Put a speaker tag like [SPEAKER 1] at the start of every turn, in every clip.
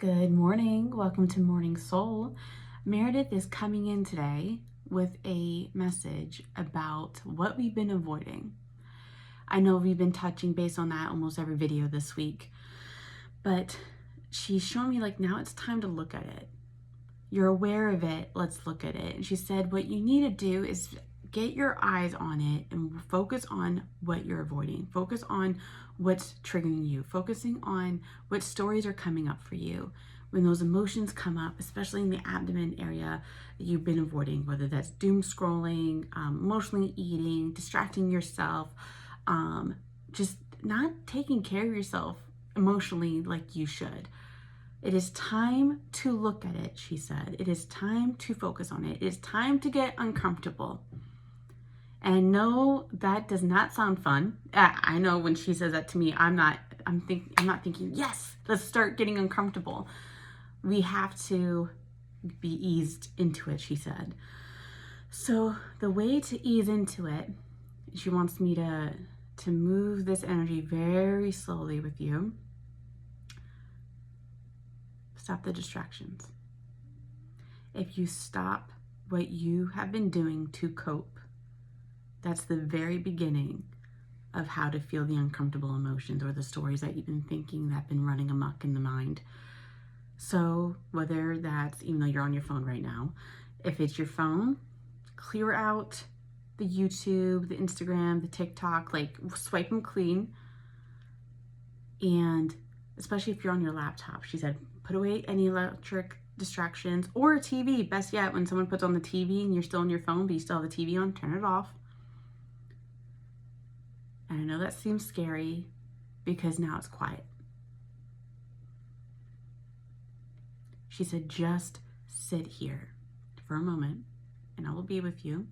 [SPEAKER 1] Good morning. Welcome to Morning Soul. Meredith is coming in today with a message about what we've been avoiding. I know we've been touching base on that almost every video this week, but she's showing me like now it's time to look at it. You're aware of it. Let's look at it. And she said what you need to do is get your eyes on it and focus on what you're avoiding. Focus on what's triggering you. Focusing on what stories are coming up for you. When those emotions come up, especially in the abdomen area that you've been avoiding, whether that's doom scrolling, emotionally eating, distracting yourself, just not taking care of yourself emotionally like you should. It is time to look at it, she said. It is time to focus on it. It is time to get uncomfortable. And I know that does not sound fun. I know when she says that to me, I'm not thinking, yes, let's start getting uncomfortable. We have to be eased into it, she said. So the way to ease into it, she wants me to move this energy very slowly with you. Stop the distractions. If you stop what you have been doing to cope, that's the very beginning of how to feel the uncomfortable emotions or the stories that you've been thinking that have been running amok in the mind. So whether that's, even though you're on your phone right now, if it's your phone, clear out the YouTube, the Instagram, the TikTok, like swipe them clean. And especially if you're on your laptop, she said, put away any electric distractions or a TV. Best yet, when someone puts on the TV and you're still on your phone, but you still have the TV on, turn it off. And I know that seems scary because now it's quiet. She said, just sit here for a moment and I will be with you.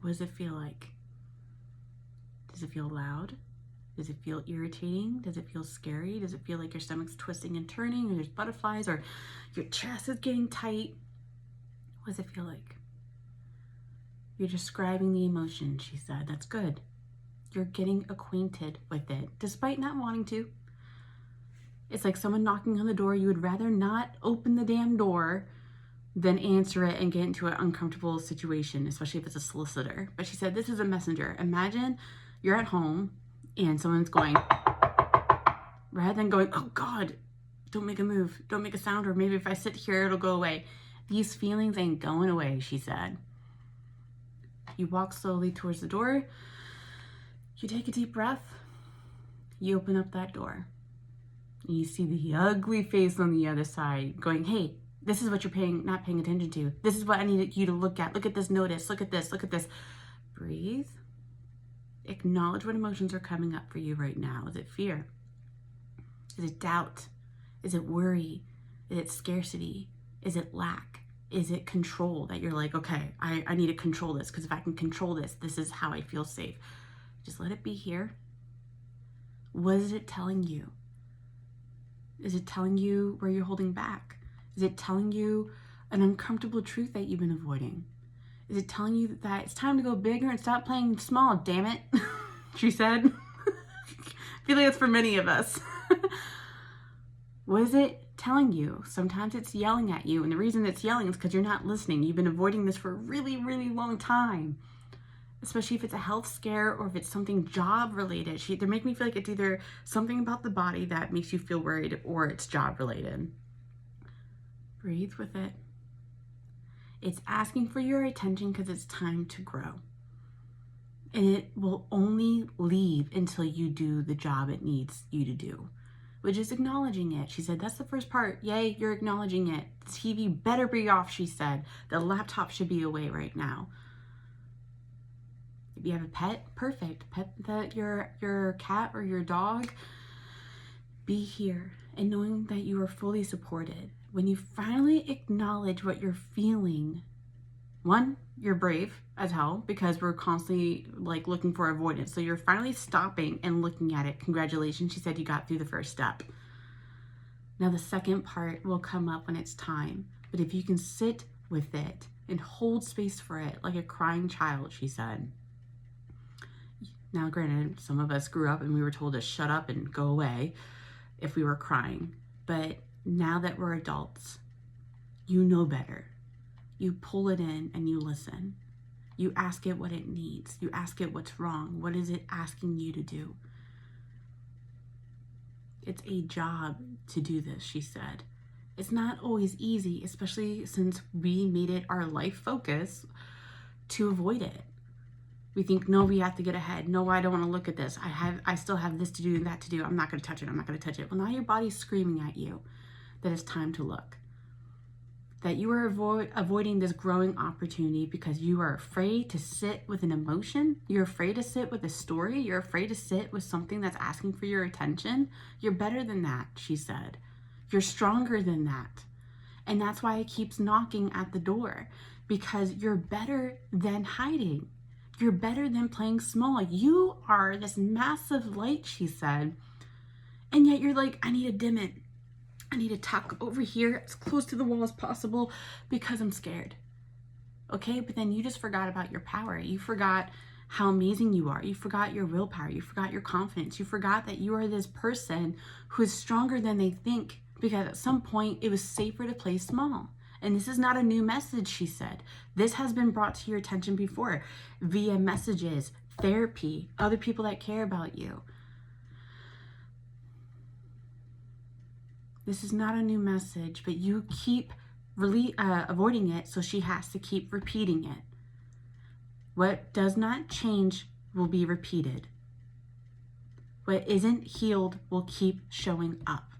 [SPEAKER 1] What does it feel like? Does it feel loud? Does it feel irritating? Does it feel scary? Does it feel like your stomach's twisting and turning or there's butterflies or your chest is getting tight? What does it feel like? You're describing the emotion, she said. That's good. You're getting acquainted with it, despite not wanting to. It's like someone knocking on the door. You would rather not open the damn door than answer it and get into an uncomfortable situation, especially if it's a solicitor. But she said, this is a messenger. Imagine you're at home and someone's going, rather than going, oh God, don't make a move, don't make a sound, or maybe if I sit here, it'll go away. These feelings ain't going away, she said. You walk slowly towards the door. You take a deep breath. You open up that door. And you see the ugly face on the other side going, hey, this is what you're not paying attention to. This is what I needed you to look at. Look at this notice. Look at this. Look at this. Breathe. Acknowledge what emotions are coming up for you right now. Is it fear? Is it doubt? Is it worry? Is it scarcity? Is it lack? Is it control that you're like, okay, I need to control this because if I can control this, this is how I feel safe. Just let it be here. What is it telling you? Is it telling you where you're holding back? Is it telling you an uncomfortable truth that you've been avoiding? Is it telling you that it's time to go bigger and stop playing small, damn it? She said. I feel like it's for many of us. What is it telling you? Sometimes it's yelling at you, and the reason it's yelling is because you're not listening. You've been avoiding this for a really, really long time, especially if it's a health scare or if it's something job related. They make me feel like it's either something about the body that makes you feel worried or it's job related. Breathe with it. It's asking for your attention because it's time to grow. And it will only leave until you do the job it needs you to do, which is acknowledging it. She said, that's the first part. Yay, you're acknowledging it. The TV better be off, she said. The laptop should be away right now. If you have a pet, perfect. Pet your cat or your dog. Be here and knowing that you are fully supported. When you finally acknowledge what you're feeling, one, you're brave as hell because we're constantly like looking for avoidance. So you're finally stopping and looking at it. Congratulations, she said you got through the first step. Now the second part will come up when it's time. But if you can sit with it and hold space for it like a crying child, she said, Now, granted, some of us grew up and we were told to shut up and go away if we were crying. But now that we're adults, you know better. You pull it in and you listen. You ask it what it needs. You ask it what's wrong. What is it asking you to do? It's a job to do this, she said. It's not always easy, especially since we made it our life focus to avoid it. We think, no, we have to get ahead. No, I don't want to look at this. I still have this to do and that to do. I'm not going to touch it. I'm not going to touch it. Well, now your body's screaming at you that it's time to look. That you are avoiding this growing opportunity because you are afraid to sit with an emotion. You're afraid to sit with a story. You're afraid to sit with something that's asking for your attention. You're better than that, she said. You're stronger than that. And that's why it keeps knocking at the door, because you're better than hiding. You're better than playing small. You are this massive light, she said. And yet you're like, I need to dim it. I need to tuck over here as close to the wall as possible because I'm scared. Okay, but then you just forgot about your power. You forgot how amazing you are. You forgot your willpower. You forgot your confidence. You forgot that you are this person who is stronger than they think, because at some point it was safer to play small. And this is not a new message, she said. This has been brought to your attention before via messages, therapy, other people that care about you. This is not a new message, but you keep really avoiding it, so she has to keep repeating it. What does not change will be repeated. What isn't healed will keep showing up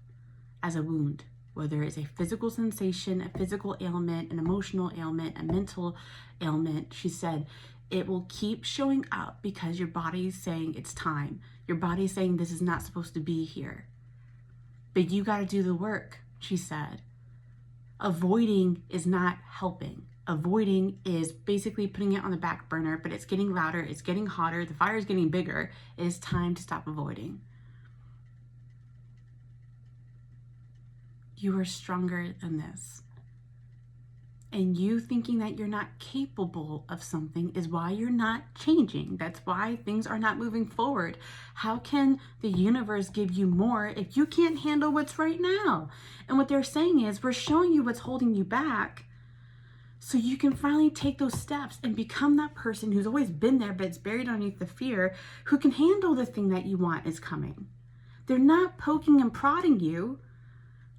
[SPEAKER 1] as a wound, whether it's a physical sensation, a physical ailment, an emotional ailment, a mental ailment. She said it will keep showing up because your body's saying it's time. Your body's saying this is not supposed to be here. But you got to do the work, she said. Avoiding is not helping. Avoiding is basically putting it on the back burner, but it's getting louder, it's getting hotter, the fire is getting bigger. It is time to stop avoiding. You are stronger than this. And you thinking that you're not capable of something is why you're not changing. That's why things are not moving forward. How can the universe give you more if you can't handle what's right now? And what they're saying is, we're showing you what's holding you back so you can finally take those steps and become that person who's always been there, but it's buried underneath the fear, who can handle the thing that you want is coming. They're not poking and prodding you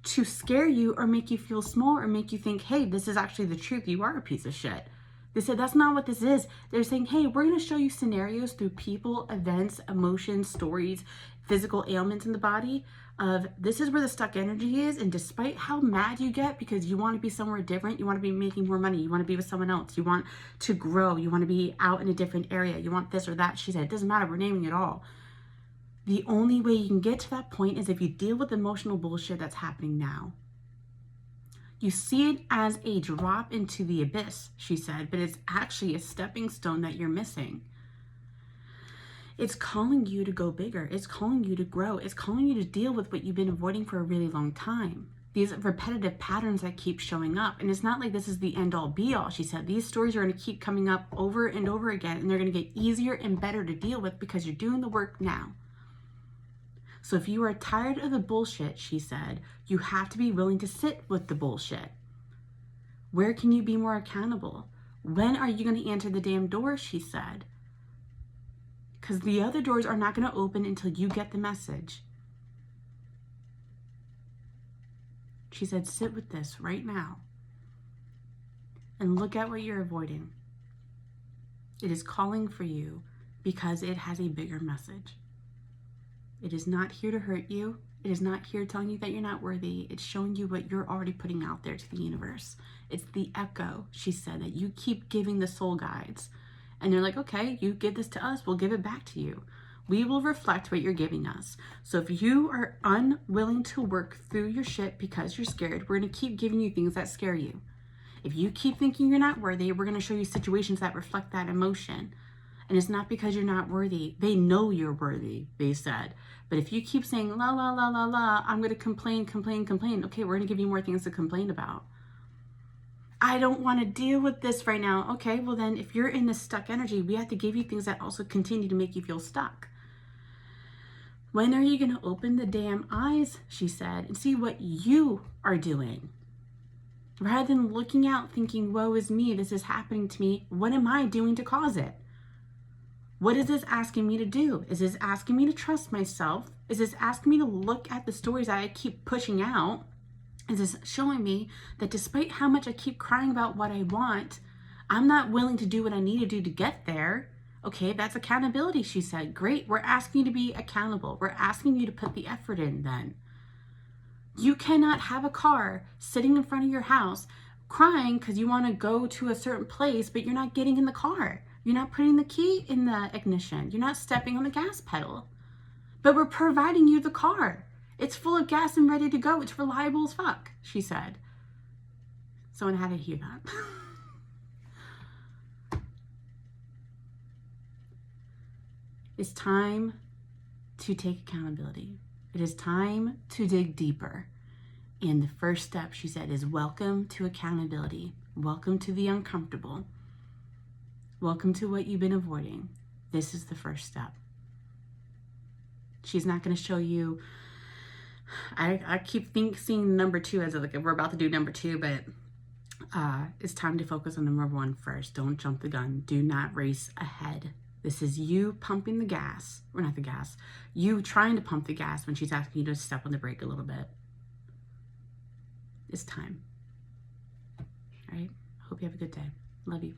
[SPEAKER 1] to scare you or make you feel small or make you think, hey, this is actually the truth. You are a piece of shit. They said that's not what this is. They're saying, hey, we're going to show you scenarios through people, events, emotions, stories, physical ailments in the body of this is where the stuck energy is. And despite how mad you get because you want to be somewhere different, you want to be making more money, you want to be with someone else, you want to grow, you want to be out in a different area, you want this or that. She said, it doesn't matter. We're naming it all. The only way you can get to that point is if you deal with emotional bullshit that's happening now. You see it as a drop into the abyss, she said, but it's actually a stepping stone that you're missing. It's calling you to go bigger. It's calling you to grow. It's calling you to deal with what you've been avoiding for a really long time. These repetitive patterns that keep showing up. And it's not like this is the end all be all, she said. These stories are going to keep coming up over and over again, and they're going to get easier and better to deal with because you're doing the work now. So if you are tired of the bullshit, she said, you have to be willing to sit with the bullshit. Where can you be more accountable? When are you going to answer the damn door, she said? Because the other doors are not going to open until you get the message. She said, sit with this right now and look at what you're avoiding. It is calling for you because it has a bigger message. It is not here to hurt you. It is not here telling you that you're not worthy. It's showing you what you're already putting out there to the universe. It's the echo, she said, that you keep giving the soul guides. And they're like, okay, you give this to us, we'll give it back to you. We will reflect what you're giving us. So if you are unwilling to work through your shit because you're scared, we're going to keep giving you things that scare you. If you keep thinking you're not worthy, we're going to show you situations that reflect that emotion. And it's not because you're not worthy. They know you're worthy, they said. But if you keep saying, la, la, la, la, la, I'm going to complain. Okay, we're going to give you more things to complain about. I don't want to deal with this right now. Okay, well then if you're in this stuck energy, we have to give you things that also continue to make you feel stuck. When are you going to open the damn eyes, she said, and see what you are doing? Rather than looking out thinking, woe is me, this is happening to me, what am I doing to cause it? What is this asking me to do? Is this asking me to trust myself? Is this asking me to look at the stories that I keep pushing out? Is this showing me that despite how much I keep crying about what I want, I'm not willing to do what I need to do to get there? Okay, that's accountability, she said. Great, we're asking you to be accountable. We're asking you to put the effort in then. You cannot have a car sitting in front of your house crying because you want to go to a certain place, but you're not getting in the car. You're not putting the key in the ignition. You're not stepping on the gas pedal. But we're providing you the car. It's full of gas and ready to go. It's reliable as fuck, she said. Someone had to hear that. It's time to take accountability. It is time to dig deeper. And the first step, she said, is welcome to accountability. Welcome to the uncomfortable. Welcome to what you've been avoiding. This is the first step. She's not going to show you. I keep seeing number 2 as like we're about to do number 2, but it's time to focus on number 1 first. Don't jump the gun. Do not race ahead. This is you pumping the gas, or not the gas, you trying to pump the gas when she's asking you to step on the brake a little bit. It's time. All right. Hope you have a good day. Love you.